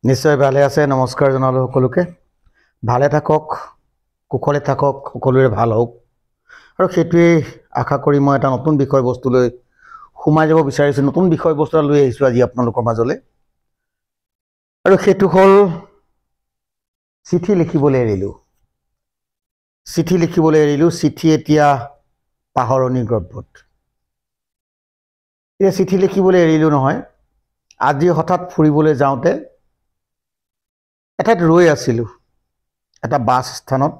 নিশ্চয় ভালে আছে। নমস্কাৰ জনালো সকলোকে। ভালে থাকক, কুশলে থাকক, সকলোৰে ভাল হওক আৰু সেইটোৱেই আশা কৰি মই এটা নতুন বিষয়বস্তুলৈ সোমাই যাব বিচাৰিছোঁ। নতুন বিষয়বস্তু এটা লৈ আহিছোঁ আজি আপোনালোকৰ মাজলৈ, আৰু সেইটো হ'ল চিঠি লিখিবলৈ এৰিলোঁ। চিঠি এতিয়া পাহৰণি গৰ্ভত। এতিয়া চিঠি লিখিবলৈ এৰিলোঁ নহয়, আজি হঠাৎ ফুৰিবলৈ যাওঁতে এঠাইত ৰৈ আছিলোঁ। এটা বাছ স্থানত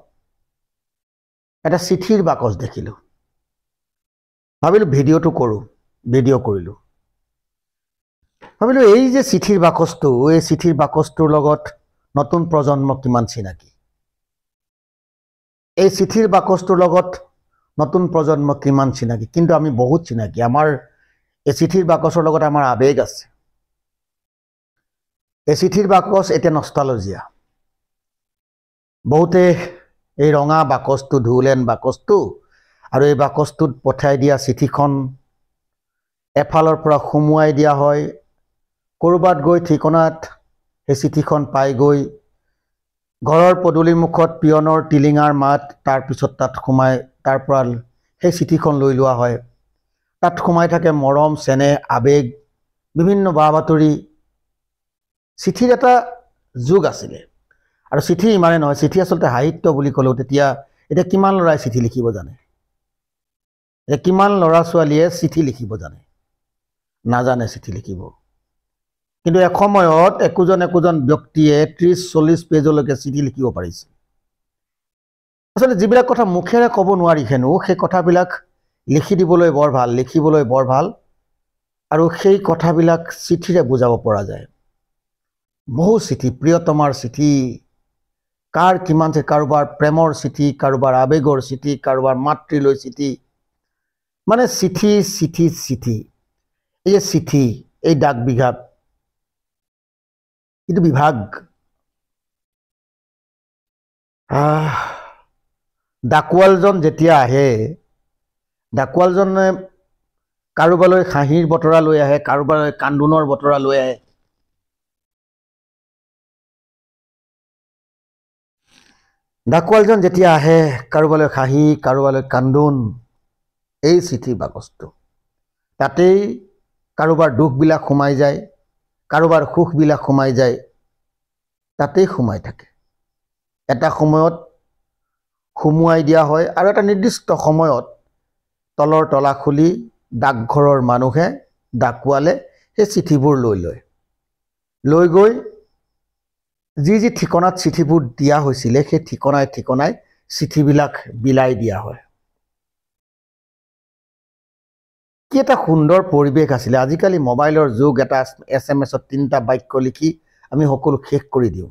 এটা চিঠিৰ বাকচ দেখিলোঁ। ভাবিলোঁ ভিডিঅ' কৰিলোঁ। ভাবিলোঁ এই যে চিঠিৰ বাকচটো, এই চিঠিৰ বাকচটোৰ লগত নতুন প্ৰজন্ম কিমান চিনাকি। এই চিঠিৰ বাকচটোৰ লগত নতুন প্ৰজন্ম কিমান চিনাকি, কিন্তু আমি বহুত চিনাকি। আমাৰ এই চিঠিৰ বাকচৰ লগত আমাৰ আবেগ আছে। এই চিঠিৰ বাকচ এতিয়া নষ্টালজিয়া। বহুতে এই ৰঙা বাকচটো, ধুলেন বাকচটো, আৰু এই বাকচটোত পঠাই দিয়া চিঠিখন এফালৰ পৰা সুমুৱাই দিয়া হয়। ক'ৰবাত গৈ ঠিকনাত সেই চিঠিখন পাই গৈ ঘৰৰ পদূলিৰ মুখত পিয়নৰ টিলিঙাৰ মাত, তাৰপিছত তাত সোমাই তাৰ পৰা সেই চিঠিখন লৈ লোৱা হয়। তাত সোমাই থাকে মৰম, চেনেহ, আবেগ, বিভিন্ন বা বাতৰি। চিঠিৰ এটা যুগ আছিলে। আৰু চিঠি ইমানে নহয়, চিঠি আচলতে সাহিত্য বুলি ক'লেও এতিয়া কিমান ল'ৰাই চিঠি লিখিব জানে? এতিয়া কিমান ল'ৰা ছোৱালীয়ে চিঠি লিখিব জানে? নাজানে চিঠি লিখিব। কিন্তু এসময়ত একোজন ব্যক্তিয়ে 30-40 পেজলৈকে চিঠি লিখিব পাৰিছিল। আচলতে যিবিলাক কথা মুখেৰে ক'ব নোৱাৰি হেনো, সেই কথাবিলাক লিখিবলৈ বৰ ভাল, আৰু সেই কথাবিলাক চিঠিৰে বুজাব পৰা যায়। বহু চিঠি, প্ৰিয়তমাৰ চিঠি, কাৰ কিমান চিঠি, কাৰোবাৰ প্ৰেমৰ চিঠি, কাৰোবাৰ আবেগৰ চিঠি, কাৰোবাৰ মাতৃলৈ চিঠি, মানে চিঠি চিঠি চিঠি। এই যে চিঠি, এই ডাক বিভাগ, কিন্তু বিভাগ, ডাকুৱালজন যেতিয়া আহে, ডাকুৱালজনে কাৰোবালৈ হাঁহিৰ বতৰা লৈ আহে, কাৰোবালৈ কান্দোনৰ বতৰা লৈ আহে। ডাকুৱালজন যেতিয়া আহে, কাৰোবালৈ হাঁহি, কাৰোবালৈ কান্দোন, এই চিঠিৰ বাকচটো, তাতেই কাৰোবাৰ দুখবিলাক সোমাই যায়, কাৰোবাৰ সুখবিলাক সোমাই যায়, তাতেই সোমাই থাকে। এটা সময়ত সুমুৱাই দিয়া হয়, আৰু এটা নিৰ্দিষ্ট সময়ত তলৰ তলা খুলি ডাকঘৰৰ মানুহে, ডাকুৱালে সেই চিঠিবোৰ লৈ গৈ যি ঠিকনাত চিঠিবোৰ দিয়া হৈছিলে, সেই ঠিকনাই চিঠিবিলাক বিলাই দিয়া হয়। কি এটা সুন্দৰ পৰিৱেশ আছিলে। আজিকালি মোবাইলৰ যুগ, এটা SMS-ত 3টা বাক্য লিখি আমি সকলো শেষ কৰি দিওঁ।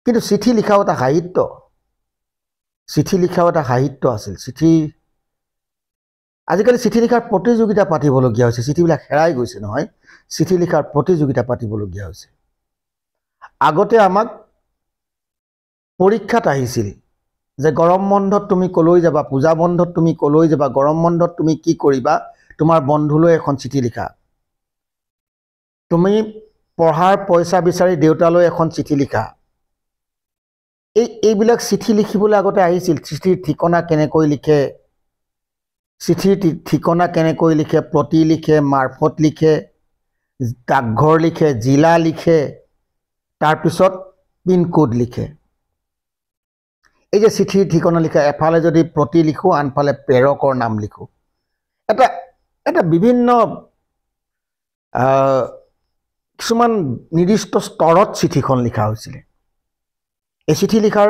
কিন্তু চিঠি লিখাও এটা সাহিত্য। আছিল। আজিকালি চিঠি লিখাৰ প্ৰতিযোগিতা পাতিবলগীয়া হৈছে। চিঠিবিলাক হেৰাই গৈছে নহয়, চিঠি লিখাৰ প্ৰতিযোগিতা পাতিবলগীয়া হৈছে। আগতে আমাক পৰীক্ষাত আহিছিল যে গৰম বন্ধত তুমি কলৈ যাবা, পূজা বন্ধত তুমি কলৈ যাবা, গৰম বন্ধত তুমি কি কৰিবা, তোমাৰ বন্ধুলৈ এখন চিঠি লিখা। তুমি পঢ়াৰ পইচা বিচাৰি দেউতালৈ এখন চিঠি লিখা। এইবিলাক চিঠি লিখিবলৈ আগতে আহিছিল। চিঠিৰ ঠিকনা কেনেকৈ লিখে, প্ৰতি লিখে, মাৰফত লিখে, ডাকঘৰ লিখে, জিলা লিখে, তাৰপিছত পিনক'ড লিখে। এই যে চিঠিৰ ঠিকনা লিখা, এফালে যদি প্ৰতি লিখোঁ, আনফালে প্ৰেৰকৰ নাম লিখোঁ। এটা বিভিন্ন কিছুমান নিৰ্দিষ্ট স্তৰত চিঠিখন লিখা হৈছিলে। এই চিঠি লিখাৰ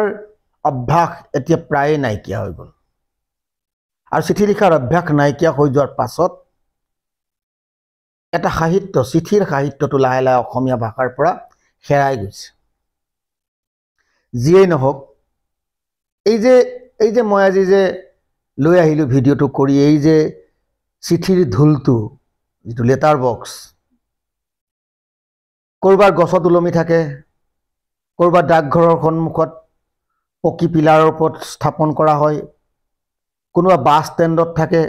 অভ্যাস এতিয়া প্ৰায়ে নাইকিয়া হৈ গ'ল। আৰু চিঠি লিখাৰ অভ্যাস নাইকিয়া হৈ যোৱাৰ পাছত এটা সাহিত্য, চিঠিৰ সাহিত্যটো লাহে লাহে অসমীয়া ভাষাৰ পৰা হেৰাই গৈছে। যিয়েই নহওক, এই যে মই আজি যে লৈ আহিলোঁ ভিডিঅ'টো কৰি, এই যে চিঠিৰ ঢোলটো, যিটো লেটাৰ বক্স, ক'ৰবাৰ গছত ওলমি থাকে, ক'ৰবাত ডাকঘৰৰ সন্মুখত পকী পিলাৰৰ ওপৰত স্থাপন কৰা হয়, কোনোবা বাছ ষ্টেণ্ডত থাকে,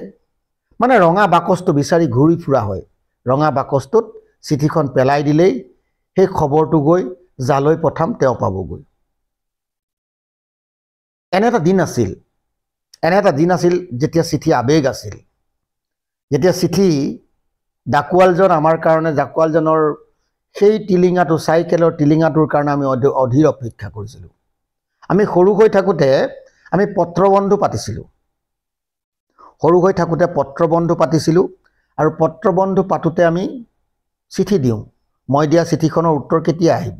মানে ৰঙা বাকচটো বিচাৰি ঘূৰি ফুৰা হয়। ৰঙা বাকচটোত চিঠিখন পেলাই দিলেই সেই খবৰটো গৈ যালৈ পঠাম তেওঁ পাবগৈ। এনে এটা দিন আছিল যেতিয়া চিঠি আবেগ আছিল, যেতিয়া চিঠি ডাকুৱালজন আমাৰ কাৰণে, ডাকুৱালজনৰ সেই টিলিঙাটো, চাইকেলৰ টিলিঙাটোৰ কাৰণে আমি অধীৰ অপেক্ষা কৰিছিলোঁ। আমি সৰু হৈ থাকোঁতে আমি পত্ৰবন্ধু পাতিছিলোঁ, আৰু পত্ৰবন্ধু পাতোঁতে আমি চিঠি দিওঁ, মই দিয়া চিঠিখনৰ উত্তৰ কেতিয়া আহিব,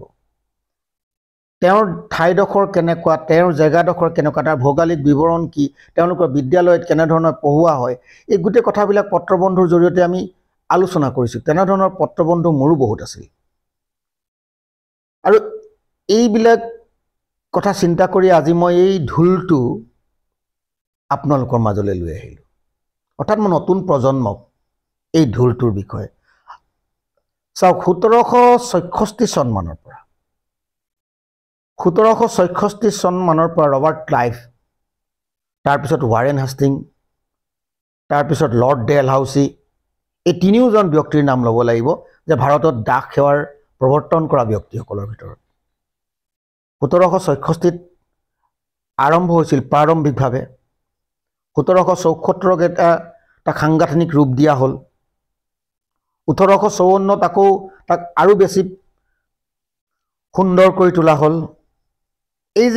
তেওঁৰ ঠাইডোখৰ কেনেকুৱা, তেওঁৰ জেগাডোখৰ কেনেকুৱা, তাৰ ভৌগোলিক বিৱৰণ কি, তেওঁলোকৰ বিদ্যালয়ত কেনেধৰণে পঢ়োৱা হয়, এই গোটেই কথাবিলাক পত্ৰবন্ধুৰ জৰিয়তে আমি আলোচনা কৰিছোঁ। তেনেধৰণৰ পত্ৰবন্ধু মোৰো বহুত আছিল। আৰু এইবিলাক কথা চিন্তা কৰি আজি মই এই ঢোলটো আপোনালোকৰ মাজলৈ লৈ আহিলোঁ। অৰ্থাৎ মই নতুন প্ৰজন্মক এই ঢোলটোৰ বিষয়ে চাওক। 1766 চন মানৰ পৰা ৰবাৰ্ট ক্লাইভ, তাৰপিছত ৱাৰেন হাষ্টিং, তাৰপিছত লৰ্ড ডেলহাউচি, এই তিনিওজন ব্যক্তিৰ নাম ল'ব লাগিব যে ভাৰতত ডাক সেৱাৰ প্ৰৱৰ্তন কৰা ব্যক্তিসকলৰ ভিতৰত। 1766 আৰম্ভ হৈছিল প্ৰাৰম্ভিকভাৱে। 1774 এটা সাংগঠনিক ৰূপ দিয়া হ'ল। 1854 আকৌ তাক আৰু বেছি সুন্দৰ কৰি তোলা হ'ল। এই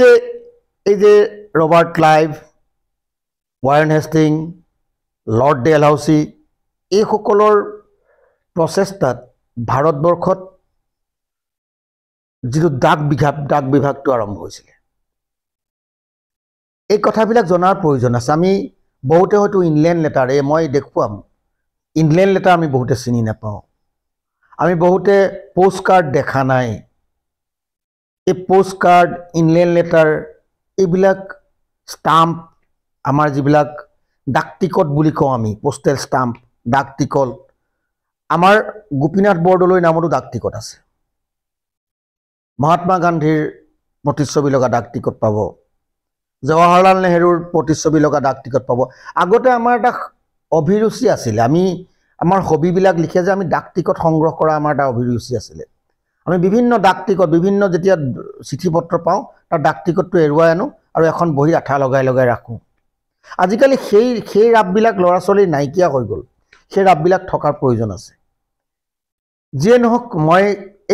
যে Robert Clive, Warren Hasting, lord Dalhousie, এইসকলৰ প্ৰচেষ্টাত ভাৰতবৰ্ষত যিটো ডাক বিভাগটো আৰম্ভ হৈছিলে। এই কথাবিলাক জনাৰ প্ৰয়োজন আছে। আমি বহুতে হয়তো ইংলেণ্ড লেটাৰ, মই দেখুৱাম, ইংলেণ্ড লেটাৰ আমি বহুতে চিনি নাপাওঁ। আমি বহুতে পোষ্ট কাৰ্ড দেখা নাই। এই পোষ্ট কাৰ্ড, ইংলেণ্ড লেটাৰ, এইবিলাক ষ্টাম্প, আমাৰ যিবিলাক ডাক টিকট বুলি কওঁ আমি, পোষ্টেল ষ্টাম্প, ডাক টিকট, আমাৰ গোপীনাথ বৰদলৈ নামতো ডাক টিকট আছে। মহাত্মা গান্ধীৰ প্ৰতিচ্ছবি লগা ডাক টিকট পাব, জৱাহৰলাল নেহৰুৰ প্ৰতিচ্ছবি লগা ডাক টিকট পাব। আগতে আমাৰ এটা অভিৰুচি আছিলে, আমাৰ হবিবিলাক লিখে যে আমি ডাক টিকট সংগ্ৰহ কৰা আমাৰ এটা অভিৰুচি আছিলে। আমি বিভিন্ন ডাক টিকট, বিভিন্ন যেতিয়া চিঠি পত্ৰ পাওঁ তাৰ ডাক টিকটটো এৰুৱাই আনো আৰু এখন বহীত আঠা লগাই ৰাখোঁ। আজিকালি সেই ৰাপবিলাক ল'ৰা ছোৱালীৰ নাইকিয়া হৈ গ'ল। সেই ৰাপবিলাক থকাৰ প্ৰয়োজন আছে। যিয়ে নহওক, মই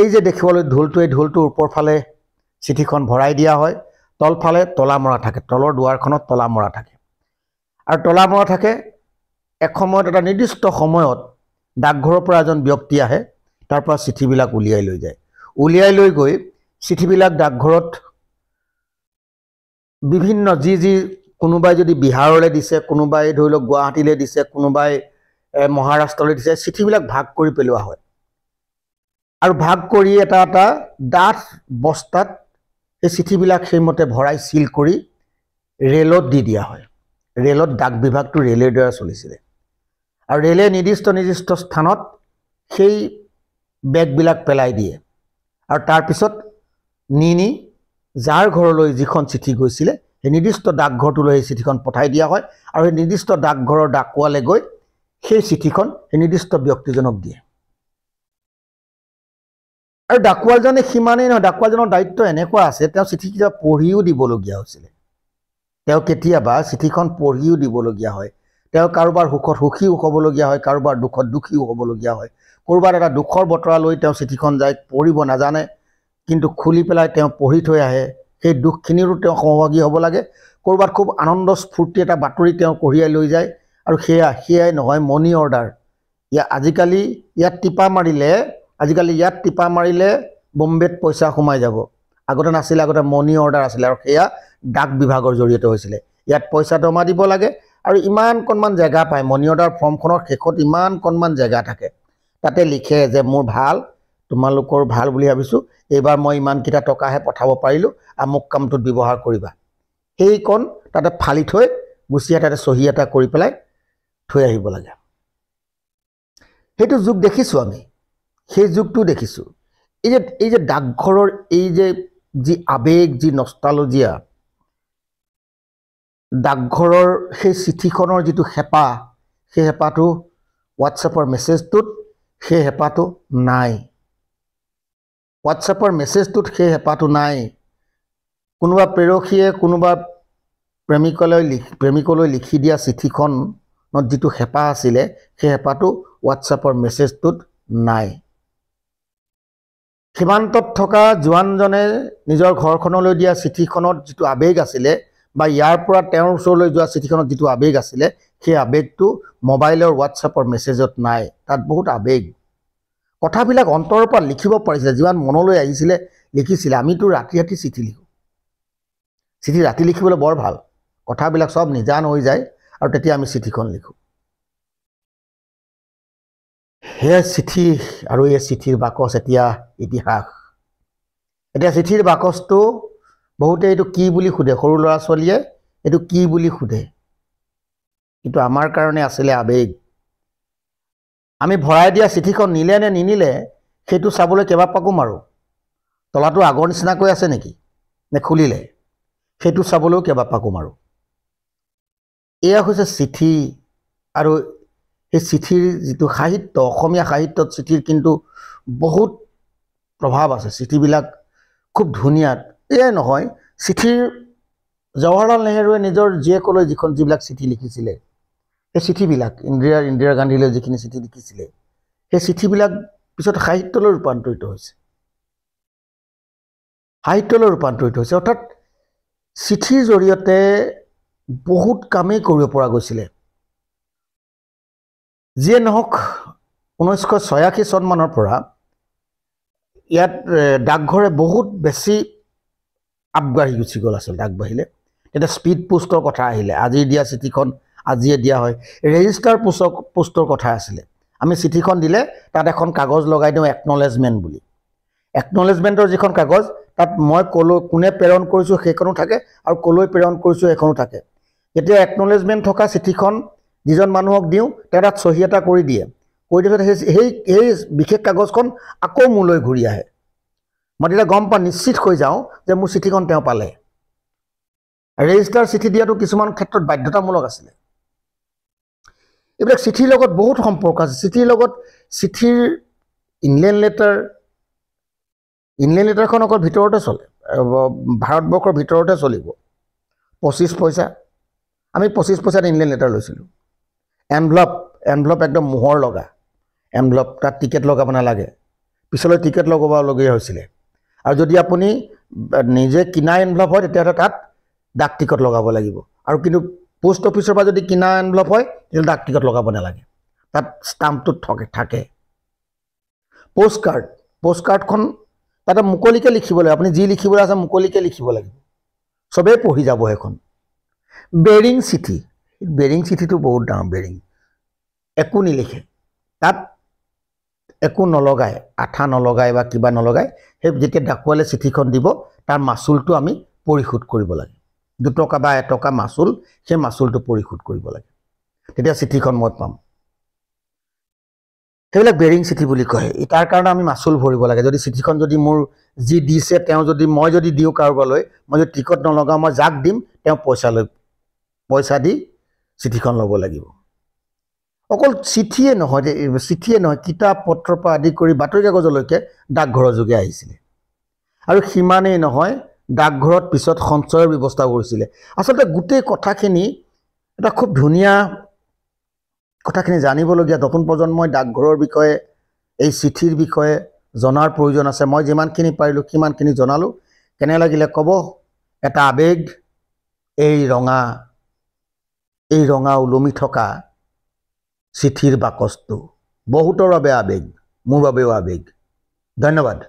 এই যে দেখিবলৈ ঢোলটো, এই ঢোলটোৰ ওপৰ ফালে চিঠিখন ভৰাই দিয়া হয়, তলফালে তলা মৰা থাকে, তলৰ দুৱাৰখনত তলা মৰা থাকে, আৰু তলা মৰা থাকে। এসময়ত, এটা নিৰ্দিষ্ট সময়ত ডাকঘৰৰ পৰা এজন ব্যক্তি আহে, তাৰ পৰা চিঠিবিলাক উলিয়াই লৈ যায়। উলিয়াই লৈ গৈ চিঠিবিলাক ডাকঘৰত বিভিন্ন কোনোবাই যদি বিহাৰলৈ দিছে, কোনোবাই ধৰি লওক গুৱাহাটীলৈ দিছে, কোনোবাই মহাৰাষ্ট্ৰলৈ দিছে, চিঠিবিলাক ভাগ কৰি পেলোৱা হয়। আৰু ভাগ কৰি এটা ডাঠ বস্তাত এই চিঠিবিলাক সেইমতে ভৰাই চিল কৰি ৰেলত দি দিয়া হয়। ৰেলত ডাক বিভাগটো ৰেলেৰ দ্বাৰা চলিছিলে, আৰু ৰেলে নিৰ্দিষ্ট স্থানত সেই বেগবিলাক পেলাই দিয়ে, আৰু তাৰপিছত নি যাৰ ঘৰলৈ যিখন চিঠি গৈছিলে সেই নিৰ্দিষ্ট ডাকঘৰটোলৈ সেই চিঠিখন পঠাই দিয়া হয়, আৰু সেই নিৰ্দিষ্ট ডাকঘৰৰ ডাকুৱালে গৈ সেই চিঠিখন সেই নিৰ্দিষ্ট ব্যক্তিজনক দিয়ে। আৰু ডাকুৱালজনে সিমানেই নহয়, ডাকুৱালজনৰ দায়িত্ব এনেকুৱা আছে, তেওঁ চিঠি কেতিয়াবা পঢ়িও দিবলগীয়া হৈছিলে। তেওঁ কেতিয়াবা চিঠিখন পঢ়িও দিবলগীয়া হয়। তেওঁ কাৰোবাৰ সুখত সুখীও হ'বলগীয়া হয়, কাৰোবাৰ দুখত দুখীও হ'বলগীয়া হয়। ক'ৰবাত এটা দুখৰ বতৰা লৈ তেওঁ চিঠিখন যায়, পঢ়িব নাজানে, কিন্তু খুলি পেলাই তেওঁ পঢ়ি থৈ আহে। সেই দুখখিনিৰো তেওঁ সহভাগী হ'ব লাগে। ক'ৰবাত খুব আনন্দ স্ফূৰ্তি এটা বাতৰি তেওঁ কঢ়িয়াই লৈ যায়, আৰু সেয়াই নহয় মনি অৰ্ডাৰ। আজিকালি ইয়াত টিপা মাৰিলে বম্বেত পইচা সোমাই যাব। আগতে নাছিলে, আগতে মনি অৰ্ডাৰ আছিলে, আৰু সেয়া ডাক বিভাগৰ জৰিয়তে হৈছিলে। ইয়াত পইচা জমা দিব লাগে, আৰু ইমানকণমান জেগা পায়। মনি অৰ্ডাৰ ফৰ্মখনৰ শেষত ইমানকণমান জেগা থাকে, তাতে লিখে যে মোৰ ভাল, তোমালোকৰ ভাল বুলি ভাবিছোঁ, এইবাৰ মই ইমানকেইটা টকাহে পঠাব পাৰিলোঁ, আমুক কামটোত ব্যৱহাৰ কৰিবা। সেইকণ তাতে ফালি থৈ গুচিয়া তাতে চহী এটা কৰি পেলাই থৈ আহিব লাগে। সেইটো যুগ দেখিছোঁ আমি, সেই যুগটো দেখিছোঁ। এই যে ডাকঘৰৰ যি আবেগ, যি নষ্টালজিয়া, ডাকঘৰৰ সেই চিঠিখনৰ যিটো হেঁপাহ, সেই হেঁপাহটো হোৱাটছএপৰ মেছেজটোত সেই হেঁপাহটো নাই। হোৱাটছএপৰ মেছেজটোত সেই হেঁপাহটো নাই কোনোবা প্ৰেৰসীয়ে কোনোবা প্ৰেমিকলৈ লিখি দিয়া চিঠিখনত যিটো হেঁপাহ আছিলে সেই হেঁপাহটো হোৱাটছএপৰ মেছেজটোত নাই সীমান্তত থকা জোৱানজনে নিজৰ ঘৰখনলৈ দিয়া চিঠিখনত যিটো আবেগ আছিলে বা ইয়াৰ পৰা তেওঁৰ ওচৰলৈ যোৱা চিঠিখনত যিটো আবেগ আছিলে সেই আবেগটো মোবাইলৰ হোৱাটছএপৰ মেছেজত নাই তাত বহুত আবেগ কথাবিলাক অন্তৰৰ পৰা লিখিব পাৰিছিলে যিমান মনলৈ আহিছিলে লিখিছিলে আমিতো ৰাতি ৰাতি চিঠি লিখোঁ চিঠি ৰাতি লিখিবলৈ বৰ ভাল কথাবিলাক সব নিজান হৈ যায় আৰু তেতিয়া আমি চিঠিখন লিখোঁ সেয়া চিঠি আৰু এই চিঠিৰ বাকচ এতিয়া ইতিহাস এতিয়া চিঠিৰ বাকচটো বহুতে এইটো কি বুলি সোধে সৰু ল'ৰা ছোৱালীয়ে এইটো কি বুলি সোধে কিন্তু আমাৰ কাৰণে আছিলে আবেগ আমি ভৰাই দিয়া চিঠিখন নিলে নে নিনিলে সেইটো চাবলৈ কেইবাপাকো মাৰোঁ তলাটো আগৰ নিচিনাকৈ আছে নেকি নে খুলিলে সেইটো চাবলৈও কেইবাপাকো মাৰোঁ এয়া হৈছে চিঠি আৰু এই চিঠিৰ যিটো সাহিত্য অসমীয়া সাহিত্যত চিঠিৰ কিন্তু বহুত প্ৰভাৱ আছে চিঠিবিলাক খুব ধুনীয়া এয়াই নহয় চিঠিৰ জৱাহৰলাল নেহৰুৱে নিজৰ জীয়েকলৈ যিবিলাক চিঠি লিখিছিলে সেই চিঠিবিলাক ইন্দিৰা গান্ধীলৈ যিখিনি চিঠি লিখিছিলে সেই চিঠিবিলাক পিছত সাহিত্যলৈ ৰূপান্তৰিত হৈছে অৰ্থাৎ চিঠিৰ জৰিয়তে বহুত কামেই কৰিব পৰা গৈছিলে যিয়ে নহওক 1986 চনমানৰ পৰা ইয়াত ডাকঘৰে বহুত বেছি আগবাঢ়ি গুচি গ'ল আচলতে আগবাঢ়িলে তেতিয়া স্পীড পোষ্টৰ কথা আহিলে আজি দিয়া চিঠিখন আজিয়ে দিয়া হয় ৰেজিষ্টাৰ পোষ্টৰ কথা আছিলে আমি চিঠিখন দিলে তাত এখন কাগজ লগাই দিওঁ একনলেজমেণ্ট বুলি একনলেজমেণ্টৰ যিখন কাগজ তাত মই কোনে প্ৰেৰণ কৰিছোঁ সেইখনো থাকে আৰু ক'লৈ প্ৰেৰণ কৰিছোঁ সেইখনো থাকে যেতিয়া একনলেজমেণ্ট থকা চিঠিখন যিজন মানুহক দিওঁ তেওঁ তাত চহী এটা কৰি দিয়ে কৈ দিয়াৰ পিছত সেই বিশেষ কাগজখন আকৌ মোলৈ ঘূৰি আহে মই তেতিয়া গম পাওঁ নিশ্চিত হৈ যাওঁ যে মোৰ চিঠিখন তেওঁ পালে ৰেজিষ্টাৰ চিঠি দিয়াটো কিছুমান ক্ষেত্ৰত বাধ্যতামূলক আছিলে এইবিলাক চিঠিৰ লগত বহুত সম্পৰ্ক আছে চিঠিৰ ইংলেণ্ড লেটাৰখন অকল ভিতৰতে চলে ভাৰতবৰ্ষৰ ভিতৰতে চলিব 25 পইচা আমি 25 পইচাত ইংলেণ্ড লেটাৰ লৈছিলোঁ এনভলপ একদম মোহৰ লগা এনভলপ তাত টিকেট লগাব নালাগে পিছলৈ টিকেট লগাবলগীয়া হৈছিলে আৰু যদি আপুনি নিজে কিনা এনভলপ হয় তেতিয়াহ'লে তাত ডাক টিকট লগাব লাগিব আৰু কিন্তু পোষ্ট অফিচৰ পৰা যদি কিনা এনভলপ হয় তেতিয়াহ'লে ডাক টিকট লগাব নালাগে তাত ষ্টাম্পটোত থাকে পোষ্টকাৰ্ডখন তাতে মুকলিকৈ লিখিব লাগিব আপুনি যি লিখিবলৈ আছে মুকলিকৈ লিখিব লাগিব চবেই পঢ়ি যাব সেইখন বেৰিং চিঠিটো বহুত ডাঙৰ বেৰিং একো নিলিখে তাত একো নলগায় আঠা নলগায় বা কিবা নলগায় সেই যেতিয়া ডাকুৱালে চিঠিখন দিব তাৰ মাচুলটো আমি পৰিশোধ কৰিব লাগে 2 টকা বা 1 টকা মাচুল সেই মাচুলটো পৰিশোধ কৰিব লাগে তেতিয়া চিঠিখন মই পাম সেইবিলাক বেৰিং চিঠি বুলি কয় তাৰ কাৰণে আমি মাচুল ভৰিব লাগে যদি চিঠিখন যদি মোৰ যি দিছে তেওঁ যদি মই যদি দিওঁ কাৰোবালৈ মই যদি টিকট নলগাওঁ মই যাক দিম তেওঁ পইচা দি চিঠিখন ল'ব লাগিব অকল চিঠিয়ে নহয় কিতাপ পত্ৰৰ পৰা আদি কৰি বাতৰি কাগজলৈকে ডাকঘৰৰ যোগে আহিছিলে আৰু সিমানেই নহয় ডাকঘৰত পিছত সঞ্চয়ৰ ব্যৱস্থা কৰিছিলে আচলতে গোটেই কথাখিনি এটা খুব ধুনীয়া কথাখিনি জানিবলগীয়া নতুন প্ৰজন্মই ডাকঘৰৰ বিষয়ে এই চিঠিৰ বিষয়ে জনাৰ প্ৰয়োজন আছে মই যিমানখিনি পাৰিলোঁ সিমানখিনি জনালোঁ কেনে লাগিলে ক'ব এটা আবেগ এই ৰঙা ওলমি থকা চিঠিৰ বাকচটো বহুতৰ বাবে আবেগ মোৰ বাবেও আবেগ ধন্যবাদ